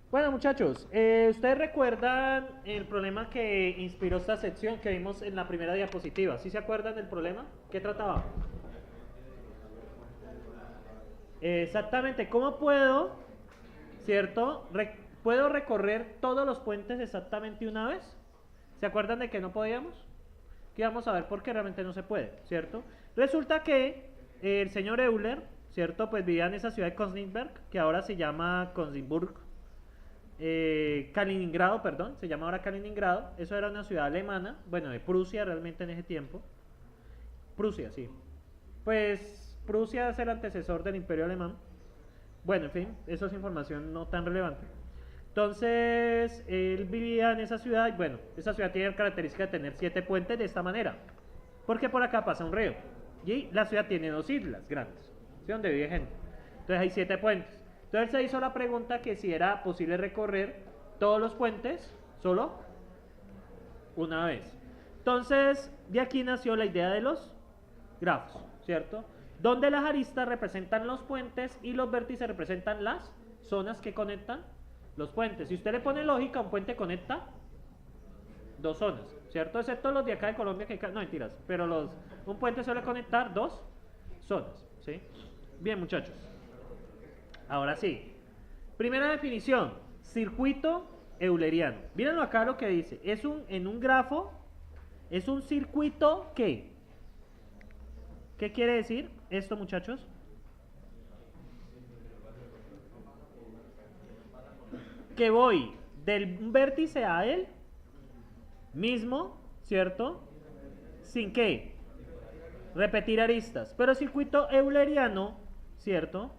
Bueno, muchachos, ustedes recuerdan el problema que inspiró esta sección que vimos en la primera diapositiva. ¿Sí se acuerdan del problema? ¿Qué trataba? Exactamente, ¿cómo puedo, cierto? ¿Puedo recorrer todos los puentes exactamente una vez? ¿Se acuerdan de que no podíamos? Que vamos a ver por qué realmente no se puede, ¿cierto? Resulta que el señor Euler, ¿cierto? Pues vivía en esa ciudad de Königsberg, que ahora se llama Königsburg, Kaliningrado, perdón, se llama ahora Kaliningrado. Eso era una ciudad alemana, bueno, de Prusia realmente en ese tiempo. Prusia, sí. Pues Prusia es el antecesor del Imperio Alemán. Bueno, en fin, eso es información no tan relevante. Entonces, él vivía en esa ciudad y bueno, esa ciudad tiene la característica de tener 7 puentes de esta manera. Porque por acá pasa un río. Y la ciudad tiene 2 islas grandes, ¿sí? Donde vive gente. Entonces hay 7 puentes. Entonces se hizo la pregunta que si era posible recorrer todos los puentes solo una vez. Entonces, de aquí nació la idea de los grafos, ¿cierto? Donde las aristas representan los puentes y los vértices representan las zonas que conectan los puentes. Si usted le pone lógica, un puente conecta 2 zonas, ¿cierto? Excepto los de acá de Colombia, que no mentiras, pero un puente suele conectar 2 zonas, ¿sí? Bien, muchachos. Ahora sí. Primera definición, circuito euleriano. Mírenlo acá lo que dice. En un grafo, es un circuito que. ¿Qué quiere decir esto, muchachos? Que voy del vértice a él mismo, ¿cierto? ¿Sin qué? Repetir aristas. Pero el circuito euleriano, ¿cierto?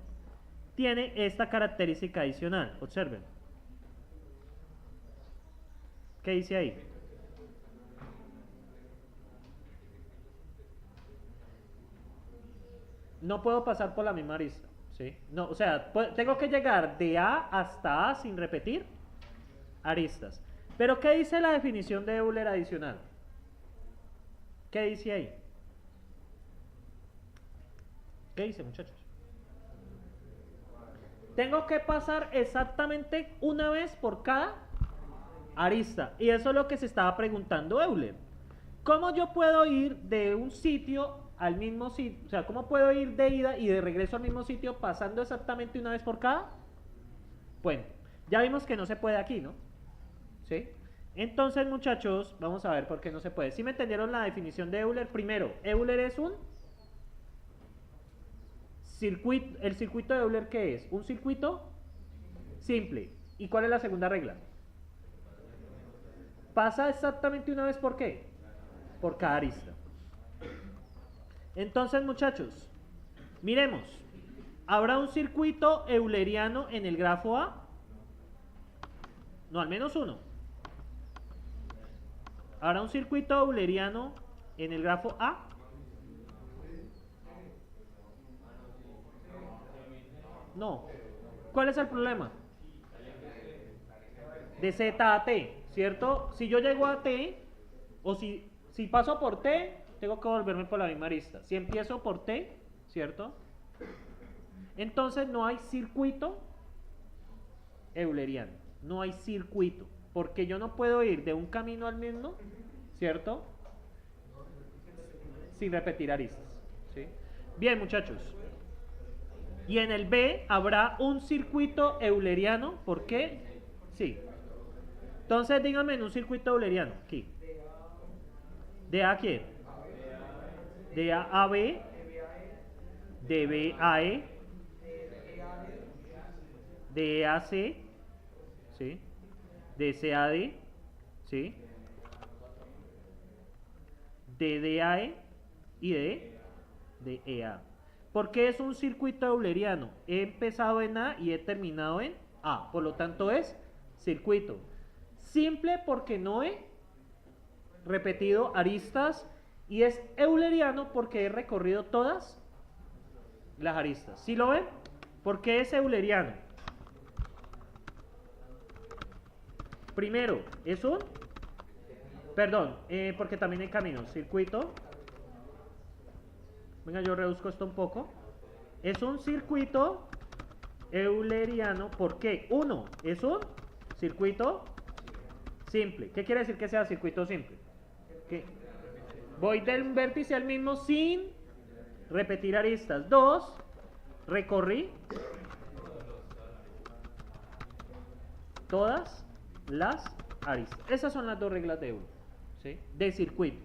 Tiene esta característica adicional. Observen. ¿Qué dice ahí? No puedo pasar por la misma arista, ¿sí? No, o sea, tengo que llegar de A hasta A sin repetir aristas. Pero ¿qué dice la definición de Euler adicional? ¿Qué dice ahí? ¿Qué dice, muchachos? Tengo que pasar exactamente una vez por cada arista. Y eso es lo que se estaba preguntando Euler. ¿Cómo yo puedo ir de un sitio al mismo sitio? O sea, ¿cómo puedo ir de ida y de regreso al mismo sitio pasando exactamente una vez por cada puente? Ya vimos que no se puede aquí, ¿no? ¿Sí? Entonces, muchachos, vamos a ver por qué no se puede. ¿Sí me entendieron la definición de Euler? Primero, Euler es un circuito. ¿El circuito de Euler qué es? Un circuito simple. ¿Y cuál es la segunda regla? Pasa exactamente una vez por qué? Por cada arista. Entonces, muchachos, miremos. ¿Habrá un circuito euleriano en el grafo A? No, al menos uno. ¿Habrá un circuito euleriano en el grafo A? No. ¿Cuál es el problema? De Z a T, ¿cierto? Si yo llego a T, o si paso por T, tengo que volverme por la misma arista. Si empiezo por T, ¿cierto? Entonces no hay circuito euleriano. No hay circuito. Porque yo no puedo ir de un camino al mismo, ¿cierto? Sin repetir aristas. ¿Sí? Bien, muchachos. Y en el B habrá un circuito euleriano. ¿Por qué? Sí. Entonces díganme en un circuito euleriano. Aquí. ¿De A a quién? De A a B. De B a E. De E a C. ¿Sí? De C a D. ¿Sí? De D a E. Y de E a. ¿Por qué es un circuito euleriano? He empezado en A y he terminado en A. Por lo tanto es circuito. Simple porque no he repetido aristas y es euleriano porque he recorrido todas las aristas. ¿Sí lo ven? ¿Por qué es euleriano? Primero, es un... Perdón, porque también hay caminos. Circuito. Venga, yo reduzco esto un poco. Es un circuito euleriano. ¿Por qué? Uno, es un Circuito simple. ¿Qué quiere decir que sea circuito simple? ¿Qué? Voy del vértice al mismo sin repetir aristas. 2, recorrí todas las aristas. Esas son las dos reglas de Euler, ¿sí? De circuito.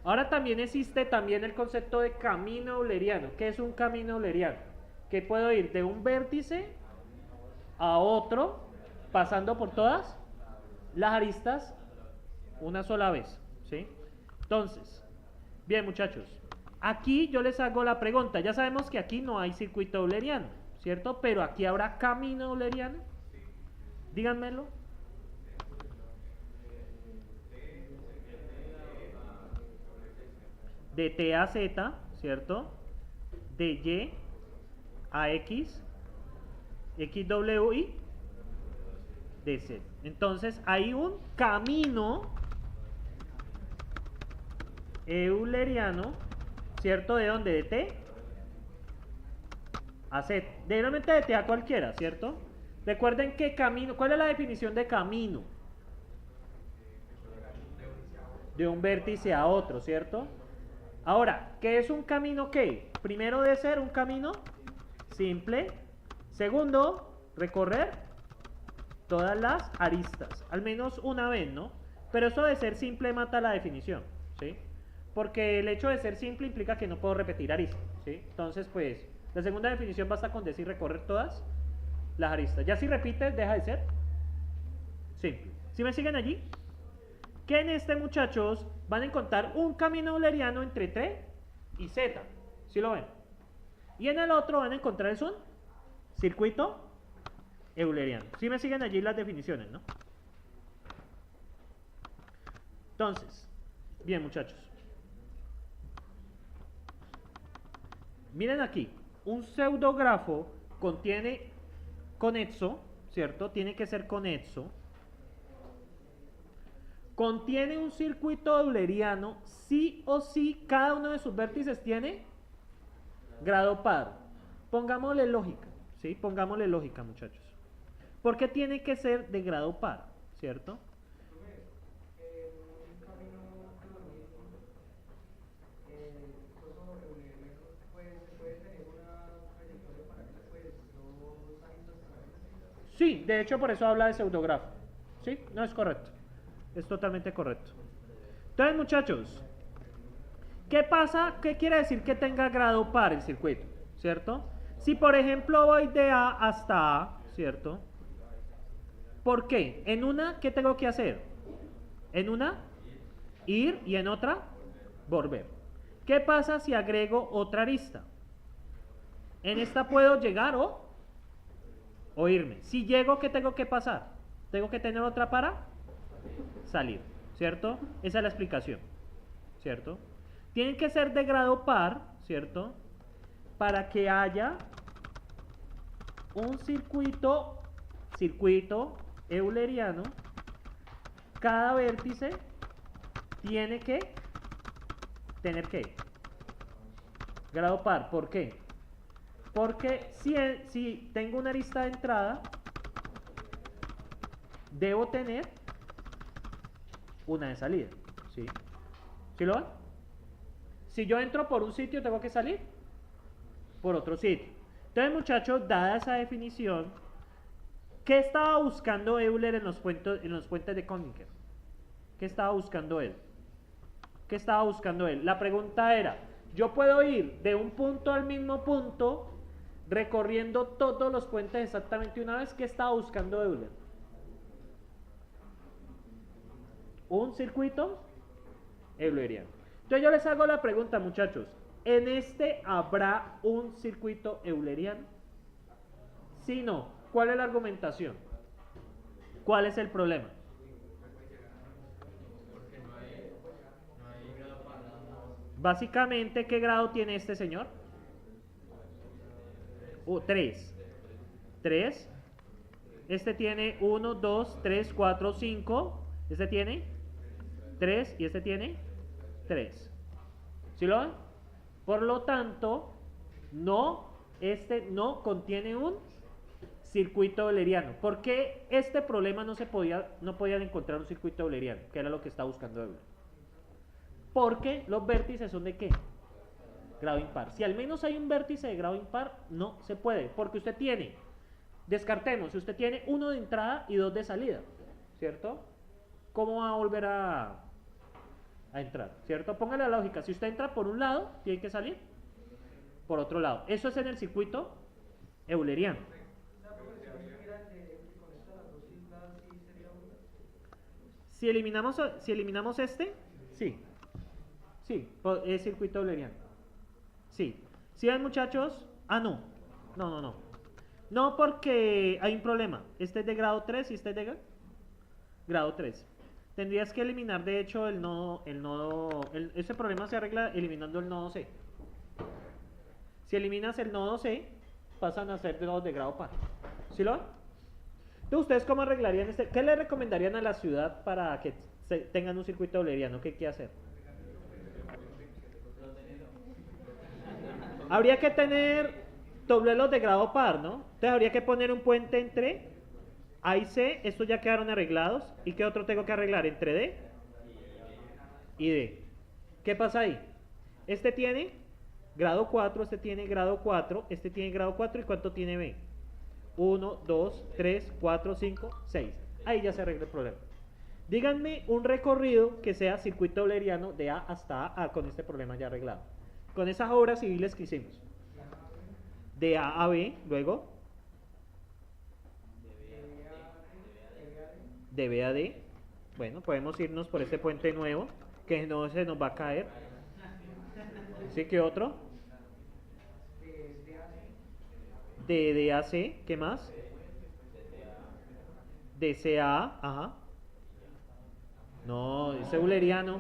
Ahora también existe el concepto de camino euleriano. ¿Qué es un camino euleriano? Que puedo ir de un vértice a otro pasando por todas las aristas una sola vez, ¿sí? Entonces, bien muchachos, aquí yo les hago la pregunta. Ya sabemos que aquí no hay circuito euleriano, ¿cierto? Pero aquí habrá camino euleriano. Díganmelo. De T a Z, ¿cierto? De Y a X, XW y de Z. Entonces hay un camino euleriano, ¿cierto? ¿De dónde? De T a Z. Realmente de T a cualquiera, ¿cierto? Recuerden que camino, ¿cuál es la definición de camino? De un vértice a otro, ¿cierto? Ahora, ¿qué es un camino qué? Primero debe ser un camino simple. Segundo, recorrer todas las aristas, al menos una vez, ¿no? Pero eso de ser simple mata la definición, ¿sí? Porque el hecho de ser simple implica que no puedo repetir aristas, ¿sí? Entonces, pues, la segunda definición basta con decir recorrer todas las aristas. Ya si repites, deja de ser simple. ¿Sí me siguen allí? Que en este, muchachos, van a encontrar un camino euleriano entre T y Z. ¿Sí lo ven? Y en el otro van a encontrar es un circuito euleriano. ¿Sí me siguen allí las definiciones, no? Entonces, bien muchachos. Miren aquí, un pseudografo contiene conexo, ¿cierto? Tiene que ser conexo. Contiene un circuito euleriano, sí o sí, cada uno de sus vértices tiene grado par. Pongámosle lógica, ¿sí? Pongámosle lógica, muchachos. ¿Por qué tiene que ser de grado par, cierto? Sí, de hecho por eso habla de pseudografo. ¿Sí? No es correcto. Es totalmente correcto. Entonces, muchachos, ¿qué pasa? ¿Qué quiere decir que tenga grado par el circuito? ¿Cierto? Si por ejemplo voy de A hasta A, ¿cierto? ¿Por qué? En una, ¿qué tengo que hacer? En una, ir, y en otra, volver. ¿Qué pasa si agrego otra arista? En esta puedo llegar o irme. Si llego, ¿qué tengo que pasar? Tengo que tener otra para salir, ¿cierto? Esa es la explicación, ¿cierto? Tienen que ser de grado par, ¿cierto? Para que haya un circuito euleriano. Cada vértice tiene que tener ¿qué? Grado par. ¿Por qué? Porque si tengo una arista de entrada, debo tener una de salida, ¿sí? ¿Sí lo ven? Si yo entro por un sitio, tengo que salir por otro sitio. Entonces, muchachos, dada esa definición, ¿qué estaba buscando Euler en los puentes de Kronecker? ¿Qué estaba buscando él? ¿Qué estaba buscando él? La pregunta era, yo puedo ir de un punto al mismo punto recorriendo todos los puentes exactamente una vez. ¿Qué estaba buscando Euler? Un circuito euleriano. Entonces yo les hago la pregunta, muchachos, ¿en este habrá un circuito euleriano? Si no, ¿cuál es la argumentación? ¿Cuál es el problema? Básicamente, ¿qué grado tiene este señor? 3. 3. Este tiene 1, 2, 3, 4, 5. Este tiene 3 y este tiene 3. ¿Sí lo ven? Por lo tanto, este no contiene un circuito euleriano. ¿Por qué este problema no podían encontrar un circuito euleriano? Que era lo que estaba buscando Euler. Porque los vértices son de ¿qué? Grado impar. Si al menos hay un vértice de grado impar, no se puede. Porque usted tiene, descartemos, si usted tiene 1 de entrada y 2 de salida, ¿cierto? ¿Cómo va a volver a entrar? ¿Cierto? Póngale la lógica. Si usted entra por un lado, tiene que salir por otro lado. Eso es en el circuito euleriano. Si eliminamos este, sí. Sí, es circuito euleriano. Sí. ¿Sí ven, muchachos? Ah, no. No. No, porque hay un problema. Este es de grado 3 y este es de grado 3. Tendrías que eliminar, de hecho, ese problema se arregla eliminando el nodo C. Si eliminas el nodo C, pasan a ser nodos de grado par. ¿Sí lo ven? Entonces, ¿ustedes cómo arreglarían este? ¿Qué le recomendarían a la ciudad para que tengan un circuito euleriano? ¿Qué hay que hacer? Habría que tener tableros de grado par, ¿no? Entonces habría que poner un puente entre A y C. Estos ya quedaron arreglados. ¿Y qué otro tengo que arreglar? Entre D y D. ¿Qué pasa ahí? Este tiene grado 4, este tiene grado 4, este tiene grado 4. ¿Y cuánto tiene B? 1, 2, 3, 4, 5, 6. Ahí ya se arregla el problema. Díganme un recorrido que sea circuito euleriano de A hasta A con este problema ya arreglado. Con esas obras civiles que hicimos. De A a B, luego. De B a D. Bueno, podemos irnos por este puente nuevo, que no se nos va a caer. ¿Sí? ¿Qué otro? De D a C, ¿qué más? De C a A, ajá. No, es euleriano.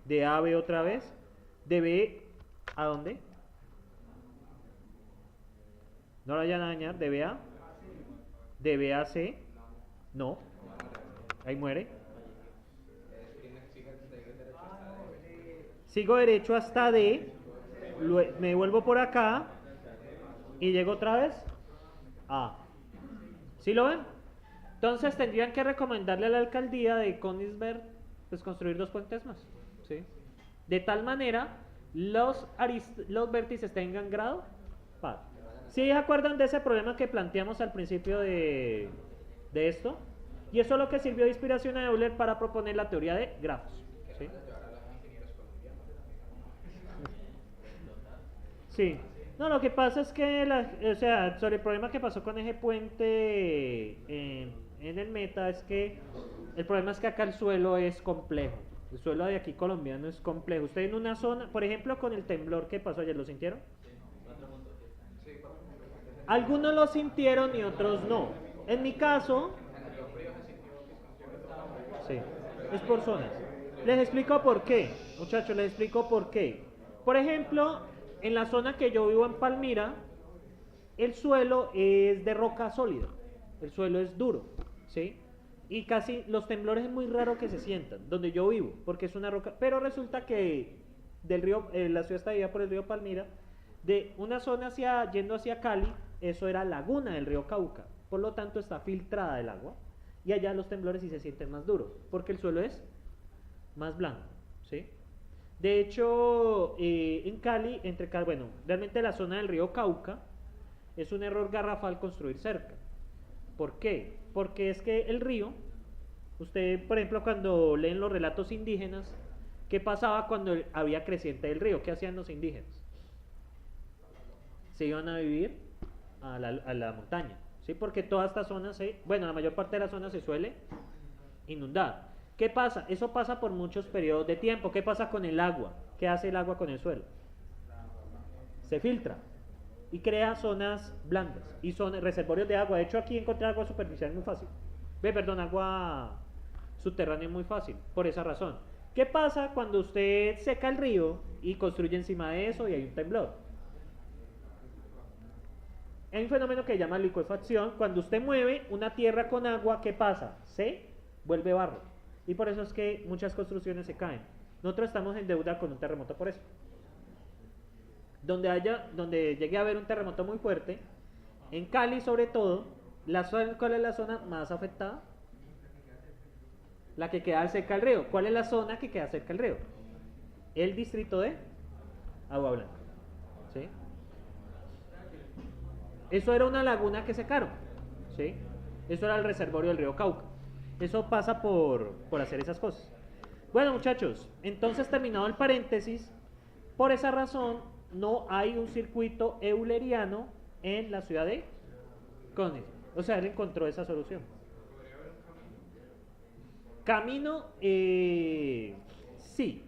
De A a B otra vez. De B a dónde? No lo vayan a dañar. De B a. De B a C. No. Ahí muere. Sigo derecho hasta D. Me vuelvo por acá. Y llego otra vez a. ¿Sí lo ven? Entonces tendrían que recomendarle a la alcaldía de Königsberg pues construir 2 puentes más. ¿Sí? De tal manera los vértices tengan grado par. ¿Sí se acuerdan de ese problema que planteamos al principio de esto? Y eso es lo que sirvió de inspiración a Euler para proponer la teoría de grafos. ¿Sí? Sí. No, lo que pasa es que, sobre el problema que pasó con ese puente en el meta es que el problema es que acá el suelo es complejo. El suelo de aquí colombiano es complejo. Usted en una zona, por ejemplo, con el temblor que pasó ayer, ¿lo sintieron? Algunos lo sintieron y otros no. En mi caso, sí, es por zonas. Les explico por qué, muchachos, les explico por qué. Por ejemplo, en la zona que yo vivo en Palmira, el suelo es de roca sólida. El suelo es duro, ¿sí? Y casi los temblores es muy raro que se sientan, donde yo vivo, porque es una roca. Pero resulta que del río, la ciudad está dividida por el río Palmira, de una zona yendo hacia Cali, eso era laguna del río Cauca. Por lo tanto está filtrada el agua. Y allá los temblores sí se sienten más duros, porque el suelo es más blando, ¿sí? De hecho, en Cali, bueno, realmente la zona del río Cauca es un error garrafal construir cerca. ¿Por qué? Porque es que el río, usted, por ejemplo, cuando leen los relatos indígenas, ¿qué pasaba cuando había creciente del río? ¿Qué hacían los indígenas? Se iban a vivir a la montaña, ¿sí? Porque toda esta zona la mayor parte de la zona se suele inundar. ¿Qué pasa? Eso pasa por muchos periodos de tiempo. ¿Qué pasa con el agua? ¿Qué hace el agua con el suelo? Se filtra y crea zonas blandas y son reservorios de agua. De hecho, aquí encontrar agua superficial es muy fácil. Agua subterránea es muy fácil, por esa razón. ¿Qué pasa cuando usted seca el río y construye encima de eso y hay un temblor? Hay un fenómeno que se llama licuefacción. Cuando usted mueve una tierra con agua, ¿qué pasa? Se vuelve barro. Y por eso es que muchas construcciones se caen. Nosotros estamos en deuda con un terremoto por eso. Donde llegue a haber un terremoto muy fuerte, En Cali, sobre todo, ¿cuál es la zona más afectada? La que queda cerca del río. ¿Cuál es la zona que queda cerca del río? El distrito de Agua Blanca. ¿Sí? Eso era una laguna que secaron. ¿Sí? Eso era el reservorio del río Cauca. Eso pasa por hacer esas cosas. Bueno, muchachos, entonces terminado el paréntesis, por esa razón no hay un circuito euleriano en la ciudad de Königsberg. O sea, él encontró esa solución. Camino, sí.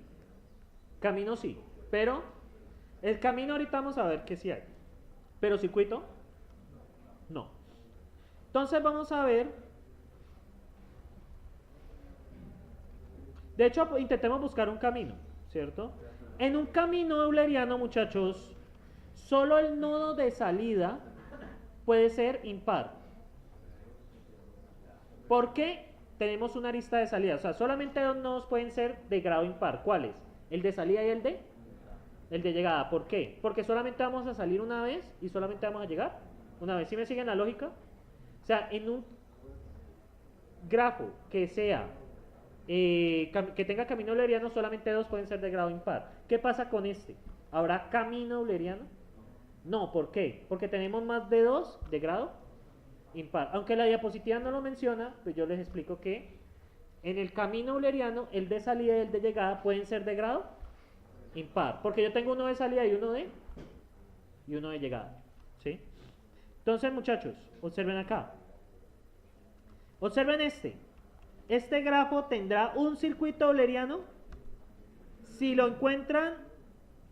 Camino sí. Pero el camino ahorita vamos a ver que sí hay. Pero circuito, no. Entonces vamos a ver. De hecho, intentemos buscar un camino, ¿cierto? En un camino euleriano, muchachos, solo el nodo de salida puede ser impar. ¿Por qué? Tenemos una arista de salida. O sea, solamente dos nodos pueden ser de grado impar. ¿Cuáles? El de salida y el de llegada. ¿Por qué? Porque solamente vamos a salir una vez y solamente vamos a llegar una vez. ¿Sí me siguen la lógica? O sea, en un grafo que sea que tenga camino euleriano, solamente dos pueden ser de grado impar. ¿Qué pasa con este? ¿Habrá camino euleriano? No, ¿por qué? Porque tenemos más de dos de grado impar. Aunque la diapositiva no lo menciona, pues yo les explico que en el camino euleriano, el de salida y el de llegada pueden ser de grado impar. Porque yo tengo uno de salida y uno de llegada. ¿Sí? Entonces, muchachos, observen acá. Observen este. Este grafo tendrá un circuito euleriano. Si lo encuentran,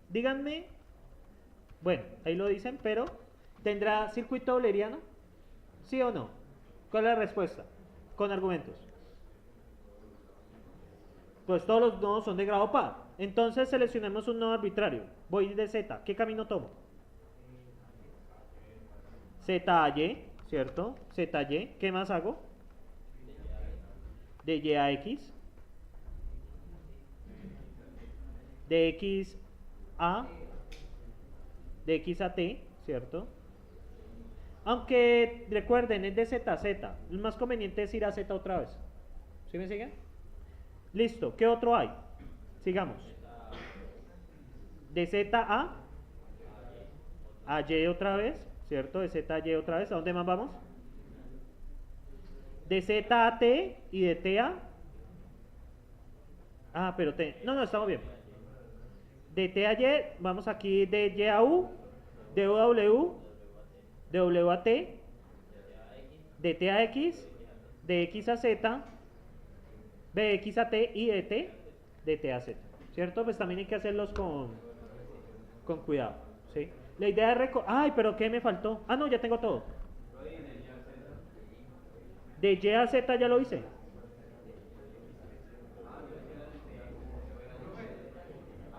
díganme. Bueno, ahí lo dicen, pero ¿tendrá circuito euleriano? ¿Sí o no? ¿Cuál es la respuesta? Con argumentos. Pues todos los nodos son de grado par. Entonces seleccionemos un nodo arbitrario. Voy de Z. ¿Qué camino tomo? ZY, ¿cierto? ZY. ¿Qué más hago? De Y a X. De X a T, ¿cierto? Aunque recuerden, es de Z a Z. Lo más conveniente es ir a Z otra vez. ¿Sí me siguen? Listo. ¿Qué otro hay? Sigamos. De Z a Y otra vez, ¿cierto? De Z a Y otra vez. ¿A dónde más vamos? De Z a T y de T a... Ah, pero T... No, estamos bien. De T a Y, vamos aquí de Y a U, de U a W, de W a T, de T a X, de X a Z, de X a T y de T a Z. ¿Cierto? Pues también hay que hacerlos con cuidado. ¿Sí? La idea es... Ay, pero ¿qué me faltó? Ah, no, ya tengo todo. De Y a Z ya lo hice.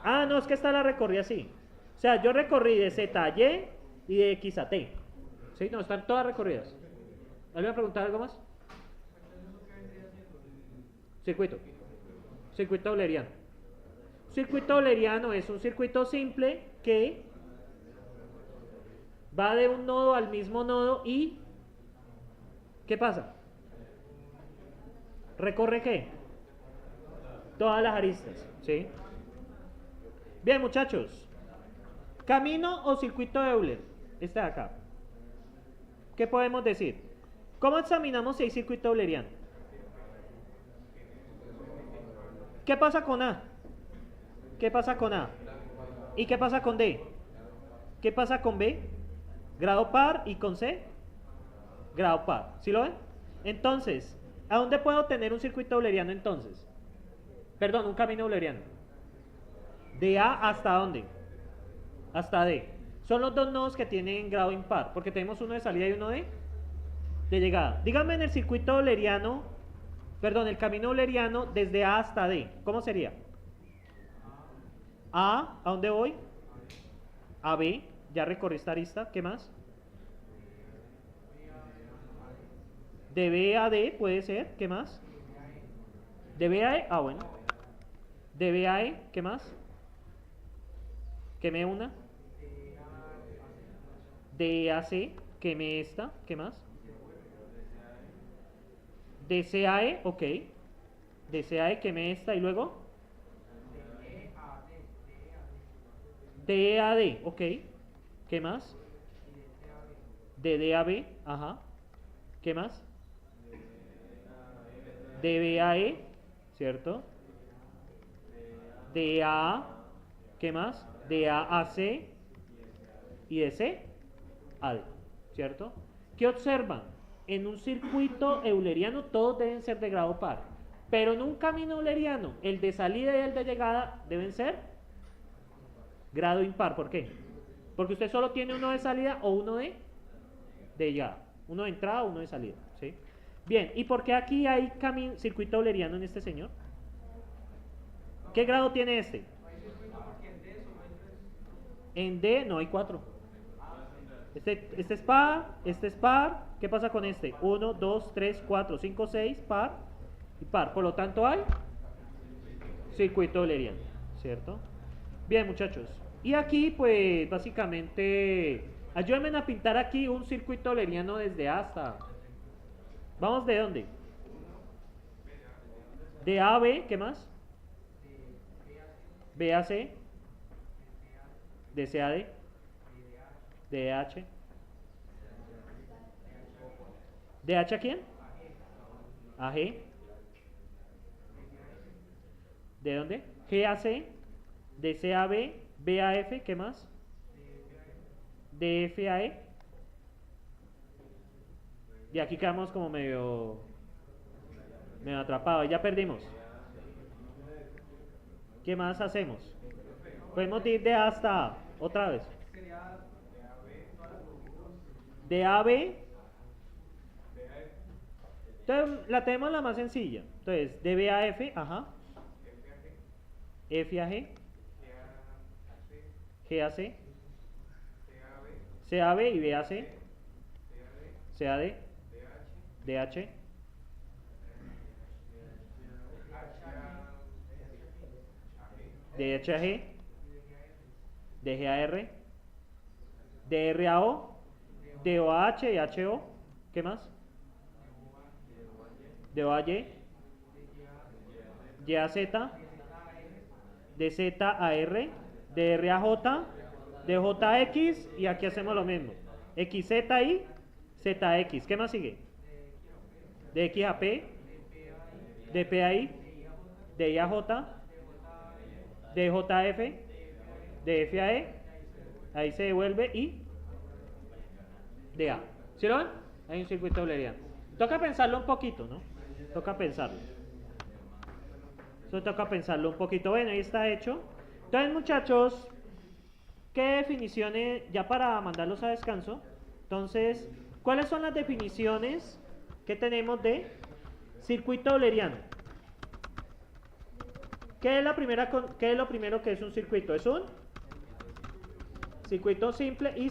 Ah, no, es que esta la recorrí así. O sea, yo recorrí de Z a Y y de X a T. ¿Sí? No, están todas recorridas. ¿Alguien va a preguntar algo más? Circuito. Circuito euleriano. Circuito euleriano es un circuito simple que va de un nodo al mismo nodo y... ¿qué pasa? ¿Recorre qué? Todas las aristas, ¿sí? Bien, muchachos. ¿Camino o circuito de Euler? Este de acá. ¿Qué podemos decir? ¿Cómo examinamos si hay circuito euleriano? ¿Qué pasa con A? ¿Qué pasa con A? ¿Y qué pasa con D? ¿Qué pasa con B? Grado par, y con C, grado par. ¿Sí lo ven? Entonces, ¿a dónde puedo tener un circuito euleriano entonces? Perdón, un camino euleriano. ¿De A hasta dónde? Hasta D. Son los dos nodos que tienen grado impar, porque tenemos uno de salida y uno de llegada. Díganme en el circuito euleriano, perdón, el camino euleriano desde A hasta D. ¿Cómo sería? ¿A dónde voy? A B, ya recorrí esta arista. ¿Qué más? De B a D puede ser. ¿Qué más? De B a E, bueno. De B a E, ¿qué más? Queme una. De A a C, quemé esta, ¿qué más? DCAE, ok. DCAE, quemé esta y luego DEAD, ok. ¿Qué más? DDAB, ajá. ¿Qué más? DBAE, ¿cierto? DAA, ¿qué más? DAAC y DCAD, ¿cierto? ¿Qué observan? En un circuito euleriano todos deben ser de grado par, pero en un camino euleriano el de salida y el de llegada deben ser grado impar. ¿Por qué? Porque usted solo tiene uno de salida o uno de llegada, uno de entrada o uno de salida, ¿sí? Bien, ¿y por qué aquí hay circuito euleriano en este señor? ¿Qué grado tiene este? En D no hay 4. Este es par. ¿Qué pasa con este? 1, 2, 3, 4, 5, 6, par y par. Por lo tanto hay circuito euleriano, ¿cierto? Bien, muchachos. Y aquí, pues, básicamente, ayúdenme a pintar aquí un circuito euleriano desde A hasta... ¿Vamos de dónde? De A a B, ¿qué más? B a C. De C a D. De E a H. ¿De H a quién? A G. ¿De dónde? G a C. De C a B. B a F, ¿qué más? De F a E. Y aquí quedamos como medio atrapados, ya perdimos. ¿Qué más hacemos? Podemos ir de A hasta A, otra vez. De A a B. Entonces la tenemos la más sencilla. Entonces, de B a F, ajá. F a G. G a C. C a B y B a C. C a D. D H. De H a G. De G a R. De R a O. De O a H y H O. ¿Qué más? De O a Y. Y a Z. De Z a R. De R a J. De J a X. Y aquí hacemos lo mismo. XZ y ZX. ¿Qué más sigue? De X a P. De P a I. De I a J. De J a F. De F a E. Ahí se devuelve y de A. ¿Sí lo ven? Hay un circuito euleriano. Toca pensarlo un poquito, ¿no? Toca pensarlo. Eso toca pensarlo un poquito. Bueno, ahí está hecho. Entonces, muchachos, ¿qué definiciones? Ya para mandarlos a descanso. Entonces, ¿cuáles son las definiciones que tenemos de circuito euleriano? ¿Qué es lo primero que es un circuito? Es un circuito simple y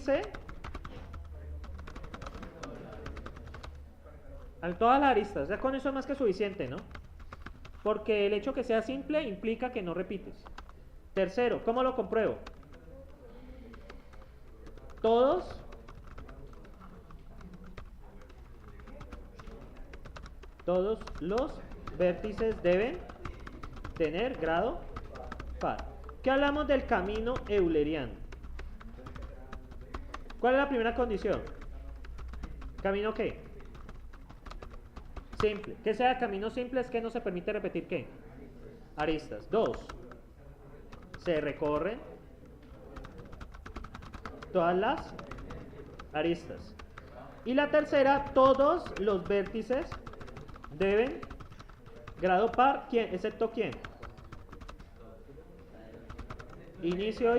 a todas las aristas. Ya con eso es más que suficiente, ¿no? Porque el hecho que sea simple implica que no repites. Tercero, ¿cómo lo compruebo? Todos los vértices deben tener grado par. ¿Qué hablamos del camino euleriano? ¿Cuál es la primera condición? ¿Camino qué? Simple. Que sea camino simple es que no se permite repetir ¿qué? Aristas. 2. Se recorren todas las aristas. Y la tercera, todos los vértices deben grado par. ¿Quién? ¿Excepto quién? Inicio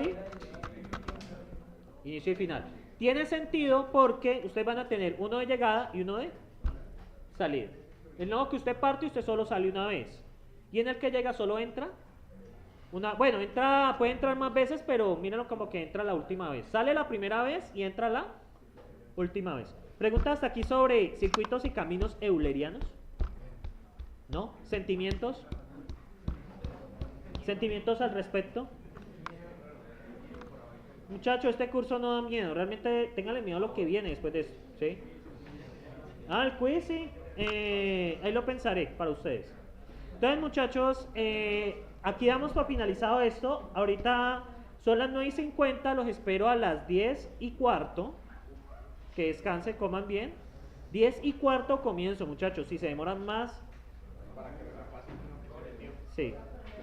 y final. Tiene sentido porque ustedes van a tener uno de llegada y uno de salida. El nodo que usted parte, usted solo sale una vez. Y en el que llega solo entra bueno, puede entrar más veces, pero mírenlo como que entra la última vez. Sale la primera vez y entra la última vez. Pregunta hasta aquí sobre circuitos y caminos eulerianos. ¿No? ¿Sentimientos? ¿Sentimientos al respecto? Muchachos, este curso no da miedo. Realmente ténganle miedo a lo que viene después de esto. ¿Sí? Ah, el quiz, sí. Ahí lo pensaré para ustedes. Entonces, muchachos, aquí damos por finalizado esto. Ahorita son las 9:50, los espero a las 10:15. Que descansen, coman bien. 10:15 comienzo, muchachos. Si se demoran más. Sí.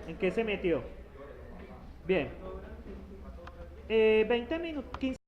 ¿En qué se metió? Bien. 20 minutos, 15